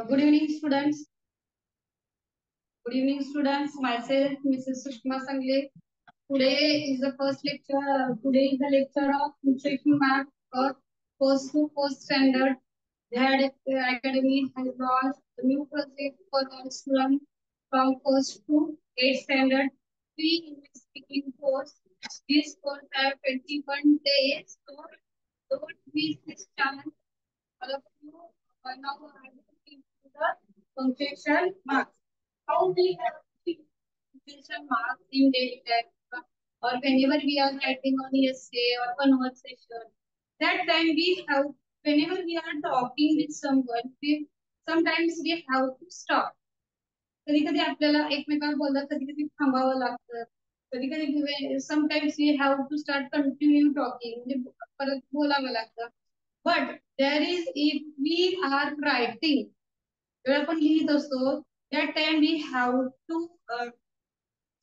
Good evening, students. Good evening, students. Myself, Mrs. Sushma Sangle. Today is the first lecture. Today is the lecture of Nutrition Math for post to post standard. The Academy has launched a new project for all students from first to 8th standard. Free English speaking course. This course have 21 days. So don't miss this chance. All of you now I will give you the punctuation marks. How we have punctuation marks in daily life or whenever we are writing on essay or conversation. That time we have, whenever we are talking with someone, sometimes we have to stop. कधी कधी आपल्याला एकमेकांवर बोलतात कधी कधी थांबावं लागतं कधी कधी sometimes we have to start continue talking म्हणजे परत बोलावं लागतं but there is if we are writing जेव्हा आपण लिहित असतो that time we have to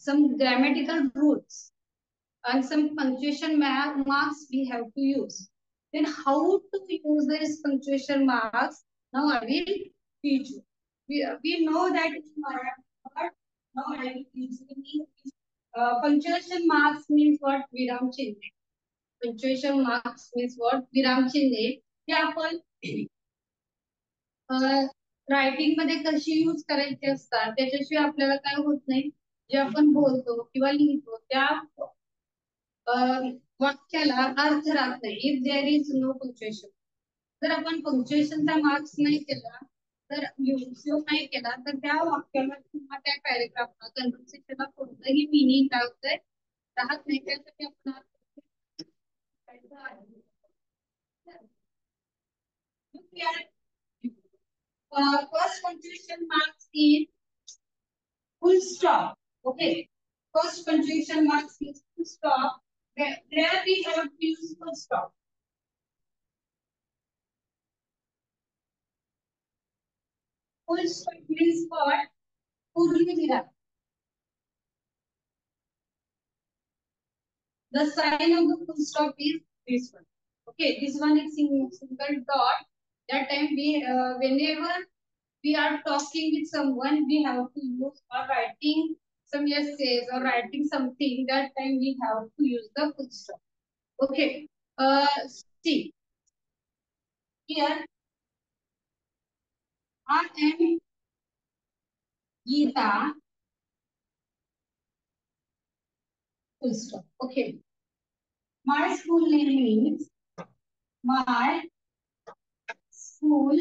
some grammatical rules and some punctuation marks we have to use. Then how to use these punctuation marks? Now I will teach you. We know that in Marathi, but now I will teach you. Punctuation marks means what? Viram chinne. Punctuation marks means what? Viram chinne. हे आपण writing मध्ये कशी use करायची असतात त्याच्याशिवाय आपल्याला काय होत नाही जे आपण बोलतो किंवा लिहितो त्या वाक्याला अर्थ राहत नाही if there is no punctuation जर आपण पंक्च्युएशनचा मार्क्स नाही केला तर उपयोग नाही केला तर त्या वाक्याला किंवा त्या पॅरेग्राफला कन्व्हर्सेशनला कोणतंही मिनिंग राहत नाही त्यासाठी आपण first punctuation marks is full stop. Okay. First punctuation marks is full stop. There we have to use full stop. Full stop means what? Purnviram. The sign of the full stop is this one. Okay, this one is single dot. That time we, whenever we are talking with someone, we have to use or writing some essays or writing something. That time we have to use the full stop. Okay. See here. I am Geeta. Full stop. Okay. My school name is my school.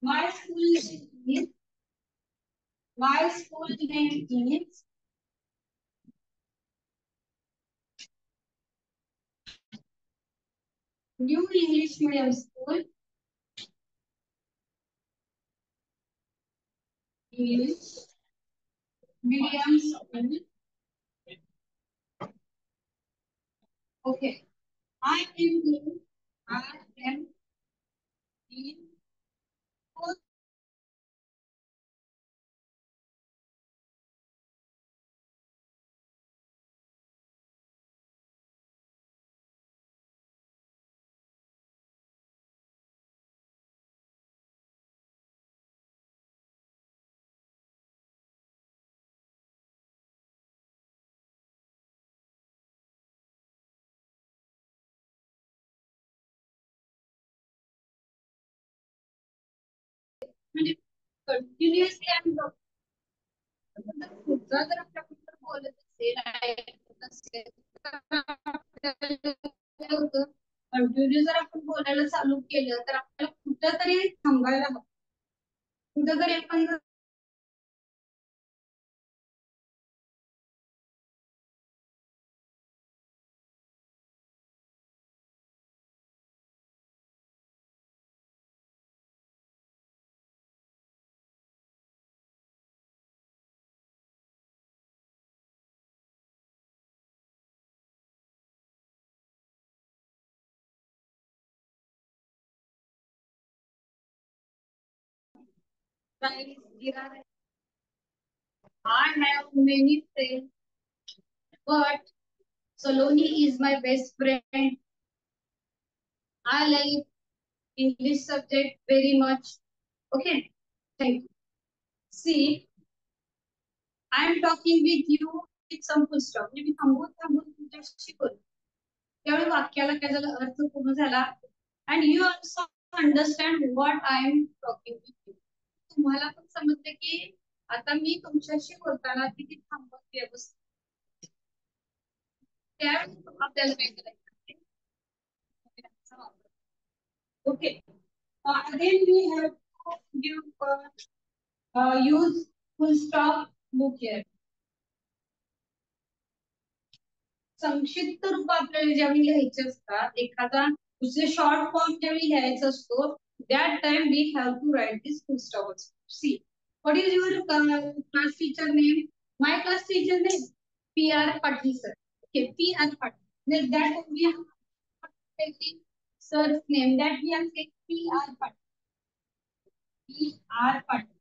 My school name is. My school name is. New English Medium School. English Medium School. Okay. I am in. I am in. Continuously I'm पुढचा जर आपल्याकडे बोलत असेल continue जर आपण बोलायला चालू केलं तर आपल्याला कुठंतरी थांबायला हवं कुठंतरी आपण I have many friends, but Saloni is my best friend. I like English subject very much. Okay. Thank you. See, I am talking with you with some full stop. म्हणजे मी थांबून थांबून तुमच्याशी बोलतो. त्यावेळी वाक्याला काय झालं, अर्थ पूर्ण झाला. And you also understand what I am talking with you. तुम्हाला पण समजते की आता मी तुमच्याशी बोलताना किती थांबत व्यवस्थित, त्यावेळी आपल्याला काय करायचं. Okay. Again we have to give use full stop book here. संक्षिप्त रूप आपल्याला ज्यावेळी लिहायचे असतात, एखादा दुसरे शॉर्ट फॉर्म ज्यावेळी लिहायचा असतो, that time we have to write this full stop also. See, what is your class teacher name? My class teacher name PR Patil sir. Okay, PR Patil. Then that we are taking sir's name, that we are taking PR Patil. PR Patil.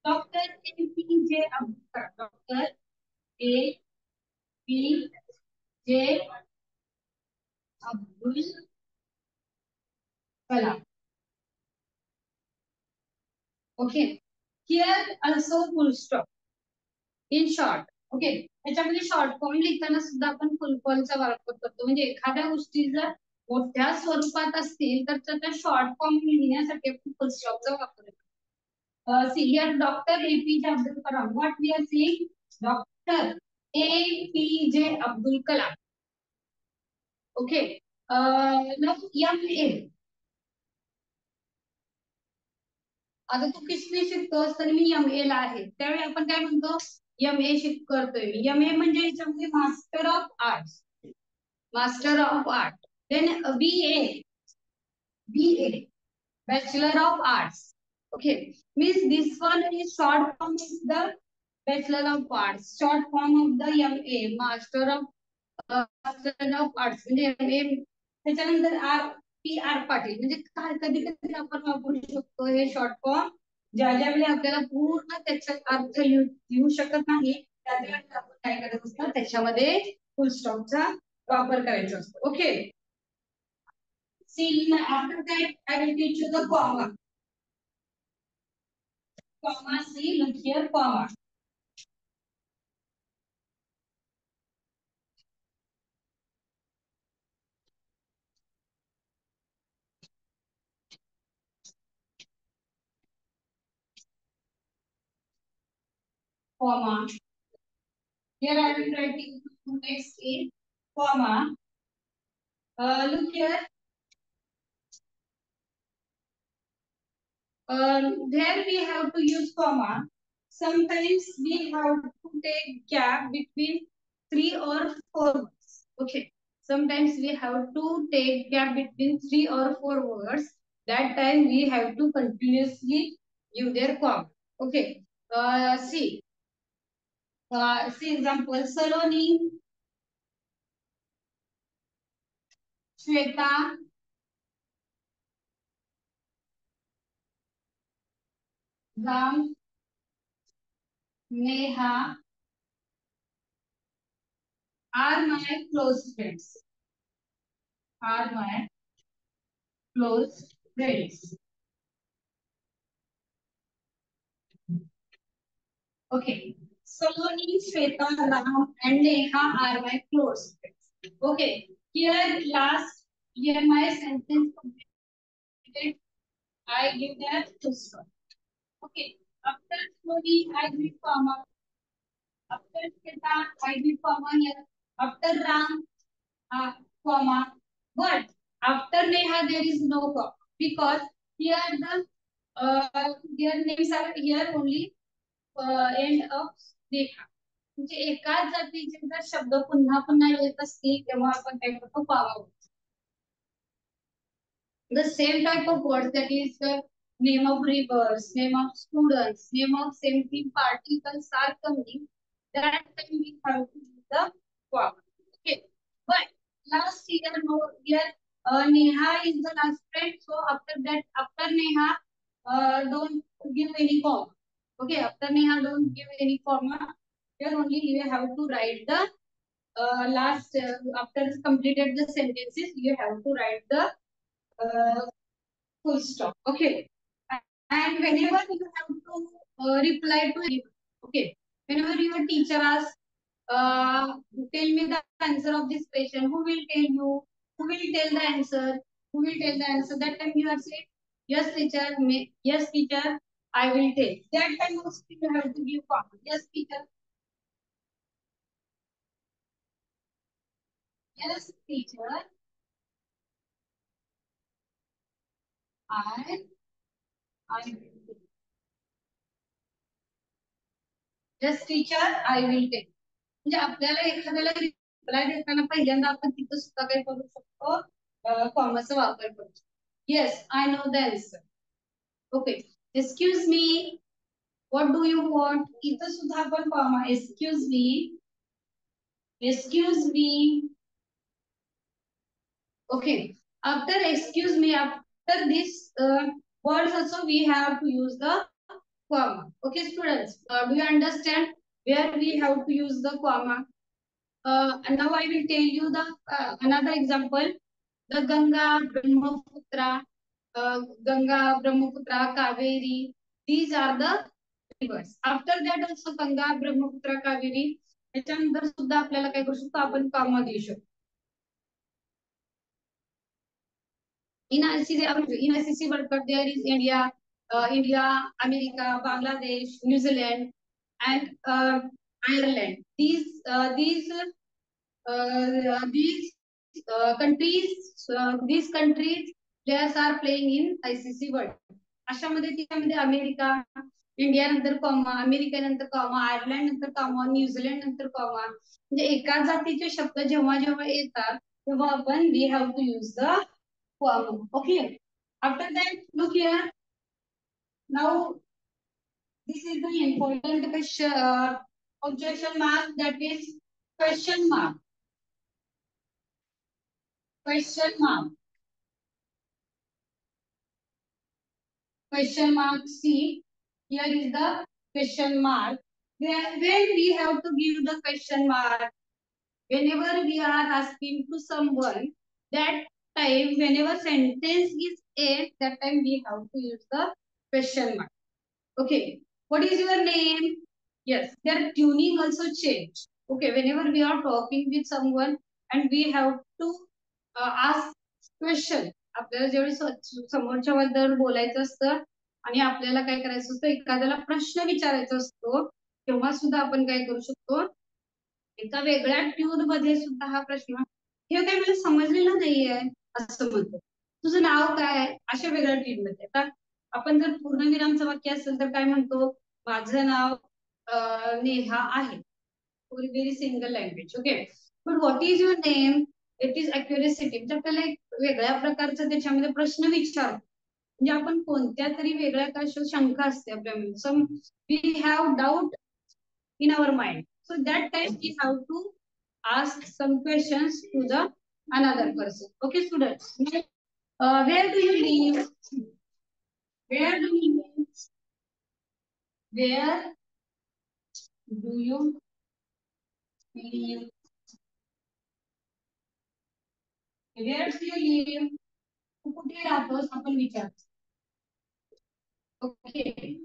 Dr. APJ Abdul. Dr. APJ Abdul Kalam. Okay. Here also full stop. In short. Okay. त्याच्यामध्ये short form लिहिताना सुद्धा आपण full फॉर्मचा वापर करतो. म्हणजे एखाद्या गोष्टी जर मोठ्या स्वरूपात असतील तर त्याचा शॉर्ट फॉर्म लिहिण्यासाठी आपण फुल स्टॉपचा वापर करतो. See here, Dr. APJ Abdul Kalam. What we are saying? Dr. APJ Abdul Kalam. Okay. Now MA. आता तू किसने शिकतोस तर मी MA ला आहे, त्यावेळी आपण काय म्हणतो, MA करतोय. MA म्हणजे याच्यामध्ये master of arts. Master of art. Then BA, Bachelor of Arts. Okay, means this one is short form is the Bachelor of Arts. Short form of the MA, Master of Arts. म्हणजे MA. त्याच्यानंतर PR Patil. म्हणजे काय कधी कधी आपण वापरू शकतो हे short form, ज्या ज्यावेळी आपल्याला पूर्ण त्याचा अर्थ येऊ शकत नाही, त्यावेळी आपण काय करत असतो, त्याच्यामध्ये फुल स्टॉपचा वापर करायचा असतो. Okay. See, after that, I will teach you the comma. Comma, see, look here, comma. Comma. Here I will writing next is comma. Look here. There we have to use comma. Sometimes we have to take gap between 3 or 4 words. Okay. Sometimes we have to take gap between 3 or 4 words. That time we have to continuously use their comma. Okay. See. See example. Saloni, Shweta, Ram, Neha are my close friends. Are my close friends. Okay. Saloni, Shweta, Ram, and Neha are my close friends. Okay. Here last, here my sentence completed. I give that full stop. Okay. After Saloni, I give comma. After Shweta, I give comma here. After Ram, comma. But after Neha, there is no comma because here the their names are here only end of Neha. म्हणजे एकाच जातीचे जर शब्द पुन्हा पुन्हा येत असतील तेव्हा आपण काय करतो, comma. The same type of words, that is the name of rivers, name of students, name of same particles are coming. That time we have to use the comma. Okay. But last year, no, here Neha is the last friend. So after that, after Neha, don't give any comma. Okay. After Neha, don't give any comma. Here only you have to write the last after completed the sentences. You have to write the uh, full stop. Okay. And whenever you have to reply to anyone, okay, whenever your teacher asks, tell me the answer of this question, who will tell you? Who will tell the answer? Who will tell the answer? That time you are saying, yes, teacher, yes, teacher, I will tell. That time also you have to give comma. Yes, teacher. Yes, teacher, I, I will tell. Yes, teacher, I will tell. म्हणजे आपल्याला एखाद्याला reply देताना पहिल्यांदा आपण तिथं सुद्धा काय करू शकतो कॉमर्सचा वापर करू शकतो yes I know the answer okay excuse me what do you want इथं सुद्धा आपण comma excuse me okay after excuse me after this words also we have to use the comma okay students do you understand where we have to use the comma and now I will tell you the another example. The Ganga, Brahmaputra, Kaveri. These are the rivers. After that also Ganga, Brahmaputra, Kaveri. त्याच्यानंतर सुद्धा आपल्याला काय करू शकतो आपण comma देऊ शकतो. In ICC World Cup there is India, America, Bangladesh, New Zealand, and Ireland. These countries players are playing in ICC World. अशामध्ये त्यामध्ये अमेरिका, इंडिया नंतर कॉमा, अमेरिका नंतर कॉमा, आयर्लंड नंतर कॉमा, न्यूझीलंड नंतर कॉमा. म्हणजे एकाच जातीचे शब्द जेव्हा जेव्हा येतात तेव्हा आपण we have to use the comma. Okay. After that, look here. Now this is the important question, punctuation mark, that is question mark. Question mark. Question mark C. Here is the question mark. When we have to give the question mark, whenever we are asking to someone, that time, whenever sentence is end, that time we have to use the question mark. Okay. What is your name? Yes, their tuning also change. Okay, whenever we are talking with someone and we have to ask question. आपल्याला जेवढी समोरच्या बद्दल बोलायचं असतं आणि आपल्याला काय करायचं असतं एखाद्याला प्रश्न विचारायचा असतो तेव्हा सुद्धा आपण काय करू शकतो एका वेगळ्या ट्यून मध्ये सुद्धा हा प्रश्न हे काही मला समजलेलं नाहीये असं म्हणतो तुझं नाव काय अशा वेगळ्या ट्यून मध्ये आता आपण जर पूर्णविरामचं वाक्य असेल तर काय म्हणतो माझं नाव नेहा आहे very single language okay but what is your name it is accuracy म्हणजे आपल्याला एक वेगळ्या प्रकारचा त्याच्यामध्ये प्रश्न विचारतो म्हणजे आपण कोणत्या तरी वेगळ्या कशा शंका असते आपल्यामध्ये some we have doubt in our mind. So that time we have to ask some questions to the another person. Okay, students. Where do you live? Where do you live? Where do you live? Where do you live? तू कुठे राहतोस आपण विचार. Okay.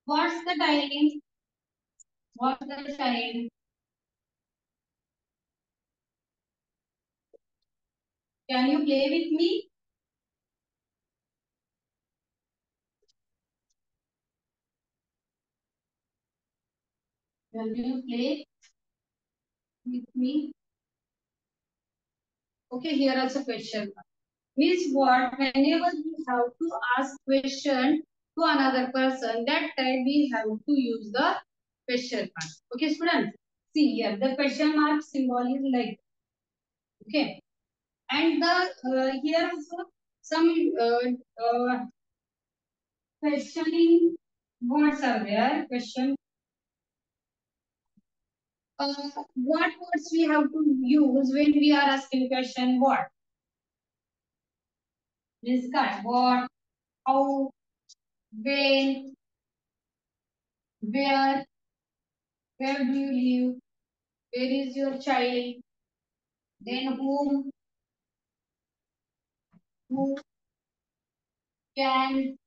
What's the time? What's the time? Can you play with me? Can you play with me? Okay, here also question. Means what? Whenever we have to ask question to another person, that time we have to use the question mark. Okay, students. See here, the question mark symbol is like okay, and the here also some questioning words are there. Question. What words we have to use when we are asking question? What? Discuss. What? How? When? Where? Where do you live? Where is your child? Then whom? who, can.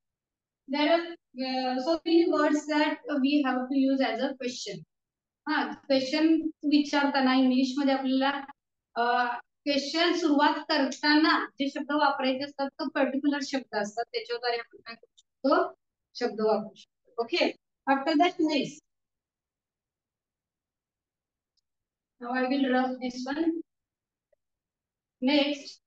There are so many words that we have to use as a question. हा question विचारताना English मध्ये आपल्याला question सुरुवात करताना जे शब्द वापरायचे असतात तो पर्टिक्युलर शब्द असतात त्याच्याद्वारे आपण काय करू शकतो शब्द वापरू शकतो okay after that next now I will rub this one next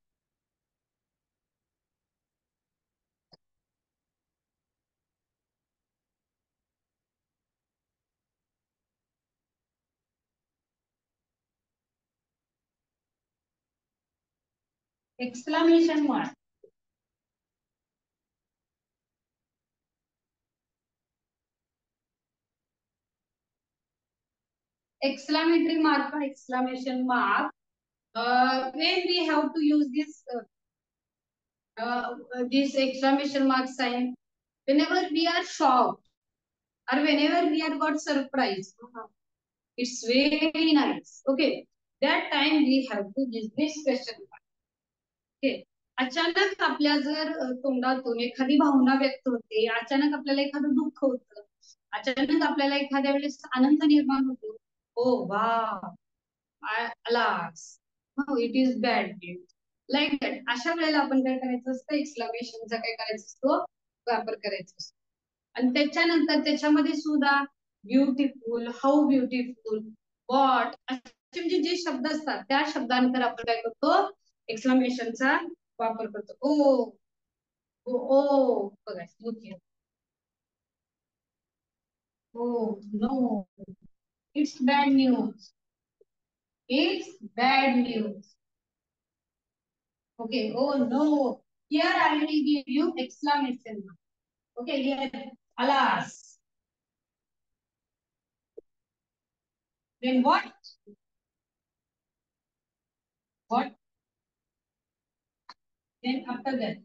exclamation mark exclamatory mark or exclamation mark when we have to use this exclamation mark sign whenever we are shocked or whenever we are got surprised. It's very nice. Okay. That time we have to use this question mark. Okay. अचानक आपल्या जर तोंडातून एखादी भावना व्यक्त होते अचानक आपल्याला एखादं दुःख होतं अचानक आपल्याला एखाद्या वेळेस आनंद निर्माण होतो ओ वा alas हो it is bad news like that अशा वेळेला आपण काय करायचं असतं एक्सक्लेमेशनचा काय करायचं असतो वापर करायचा असतो आणि त्याच्यानंतर त्याच्यामध्ये सुद्धा ब्युटिफुल हाऊ ब्युटिफुल वॉट असे म्हणजे जे शब्द असतात त्या शब्दांतर आपण काय करतो एक्सक्लेमेशनचा वापर करतो ओ ओ ओ बघा oh no it's bad news it's bad news okay oh no here I will give you exclamation mark okay here alas then what then after that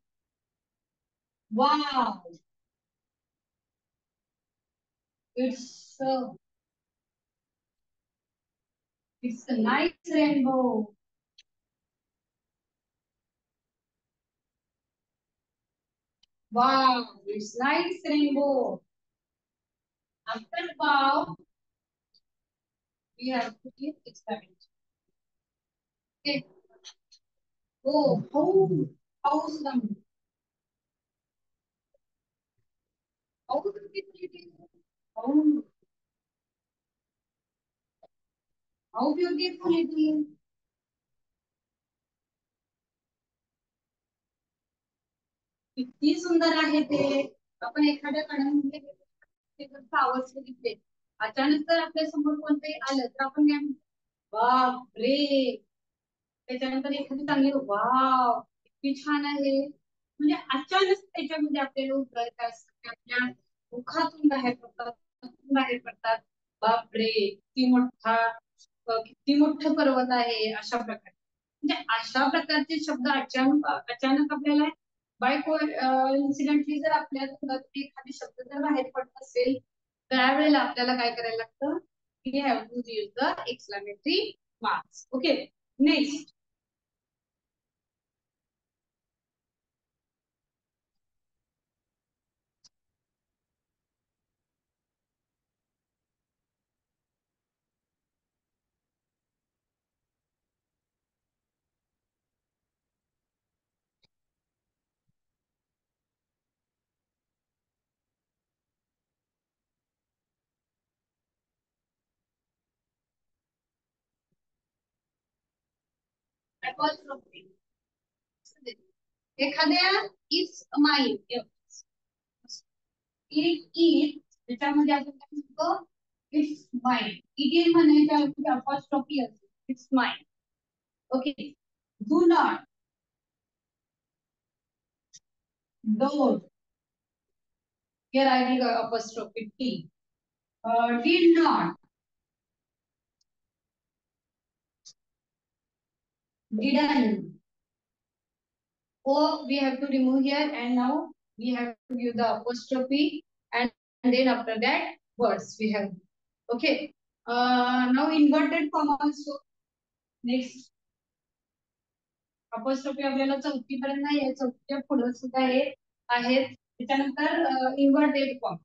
wow it's it's a nice rainbow wow it's nice rainbow after wow we have to give exclamation okay oh how some how beautiful it is how how beautiful it is किती सुंदर आहे ते आपण एखाद्या कडामध्ये ते जर flowers बघितले अचानक जर आपल्या समोर कोणतंही आलं तर आपण काय म्हणतो बाप रे त्याच्यानंतर एखादी चांगली वाव किती छान आहे म्हणजे अचानक त्याच्यामध्ये आपल्याला उतर काय असतं की आपल्या मुखातून बाहेर पडतात बाप रे किती मोठा किती मोठं पर्वत आहे अशा प्रकारे म्हणजे अशा प्रकारचे शब्द अचानक अचानक आपल्याला बाय इन्सिडेंटली जर आपल्या तोंडातून एखादी शब्द जर बाहेर पडत असेल त्यावेळेला आपल्याला काय करायला लागतं we have to use the exclamatory marks okay next एखाद्या इट्स माइंड इट इज त्याच्यामध्ये आपण काय म्हणतो इट्स माइंड इट इज म्हणायच्या अपॉस्ट्रॉफी असते it's mind okay do not don't here I will apostrophe t did not didn't oh we have to remove here and now we have to give the apostrophe and then after that words we have okay now inverted comma also next apostrophe आपल्याला 4थी पर्यंत नाही आहे, 4थीच्या पुढे सुद्धा हे आहेत. त्याच्यानंतर inverted comma.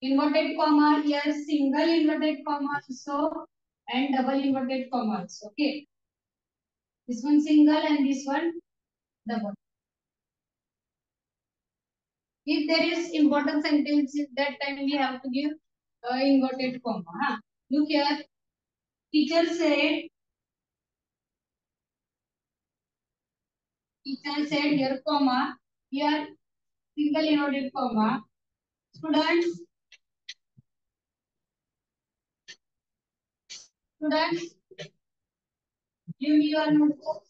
Inverted comma, yes, single inverted comma also and double inverted comma also. Okay, this one single and this one double. If there is important sentences, that time we have to give inverted comma. Huh? Look here, teacher said here comma, here single inverted comma. Students, students, give me your notebook.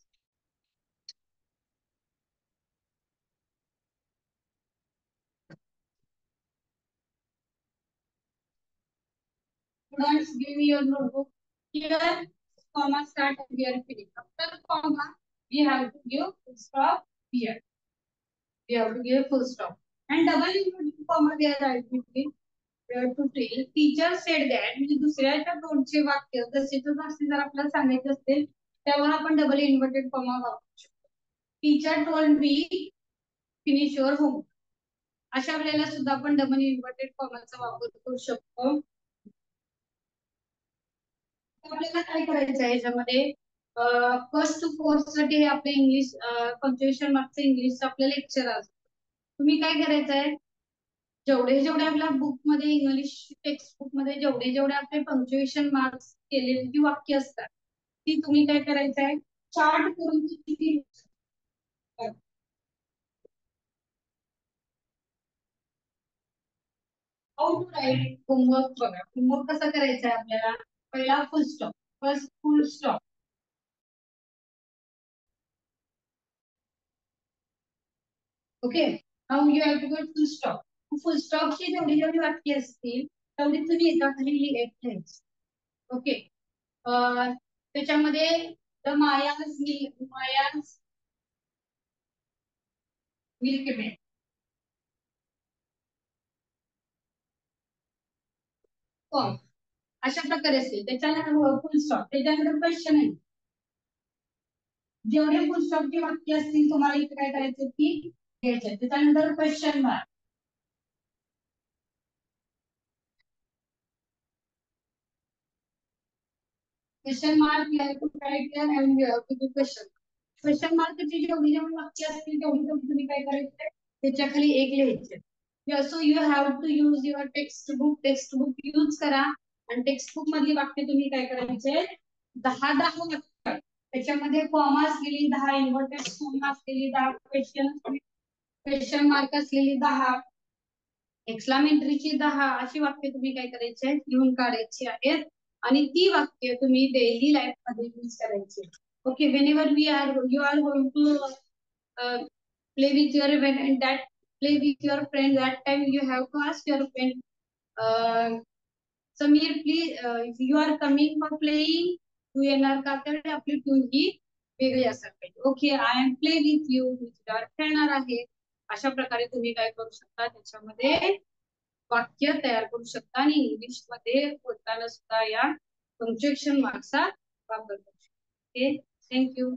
Students, give me your notebook. Here, comma start and here finish. After comma, we have to give full stop here. We have to give full stop. And double inverted comma there I quickly to tell. Teacher said that म्हणजे दुसऱ्याच्या दोनचे वाक्य जसे जर आपल्याला सांगायचे असतील तेव्हा आपण डबल इन्व्हर्टेड कॉमा वापरू शकतो. Teacher told me finish your home. अशा वेळेला सुद्धा आपण डबल इन्व्हर्टेड कॉमाचा वापर करू शकतो. आपल्याला काय करायचं आहे याच्यामध्ये फर्स्ट टू फोर्थ साठी हे आपले इंग्लिश पंक्च्युएशन मार्क्सचं इंग्लिश आपलं लेक्चर असतं. तुम्ही काय करायचं आहे जेवढे जेवढे आपल्या बुक मध्ये इंग्लिश टेक्स्ट बुक मध्ये जेवढे जेवढे आपले पंक्च्युएशन मार्क्स केलेली जी वाक्य असतात ती तुम्ही काय करायचं आहे चार्ट करून किती हाऊ टू राईट होमवर्क. बघा होमवर्क कसा करायचा आहे आपल्याला पहिला full stop first full stop. Okay now you have to go full stop. Full स्टॉपची जेवढी जेवढी वाक्य असतील तेवढी तुम्ही एका खाली लिहायची. ओके त्याच्यामध्ये द मायाज मिल्क मेड अशा प्रकारे असतील. त्याच्यानंतर फुल स्टॉप त्याच्यानंतर क्वेश्चन आहे. जेवढे फुल स्टॉपची वाक्य असतील तुम्हाला इथे काय करायचं की घ्यायचे. त्याच्यानंतर question mark. Question mark you have to write here and you have to do question. Question मार्कची जेवढी जेवढी वाक्य असतील तेवढी तेवढी तुम्ही काय करायचं त्याच्या खाली एक लिहायचे. So you have to use your textbook use करा आणि टेक्स्ट बुक मधली वाक्य तुम्ही काय करायचे 10 वाक्य त्याच्यामध्ये कॉमा असलेली 10 इन्व्हर्टेड कॉमा असलेली 10 क्वेश्चन मार्क असलेली 10 एक्सक्लामेटरीची 10 अशी वाक्य तुम्ही काय करायचे लिहून काढायची आहेत आणि ती वाक्य तुम्ही डेली लाईफ मध्ये यूज करायची. Okay, whenever you are going to play with your friend and that play with your friend, that time you have to ask your friend, Samir, please, if you are coming for playing, तू येणार का? तर आपली to ही वेगळी असायला पाहिजे. Okay I am play with you, मी तुझ्यावर खेळणार आहे. अशा प्रकारे तुम्ही काय करू शकता त्याच्यामध्ये वाक्य तयार करू शकता आणि इंग्लिश मध्ये बोलताना सुद्धा या पंक्च्युएशन मार्क्सचा वापर करू शकता. Okay thank you.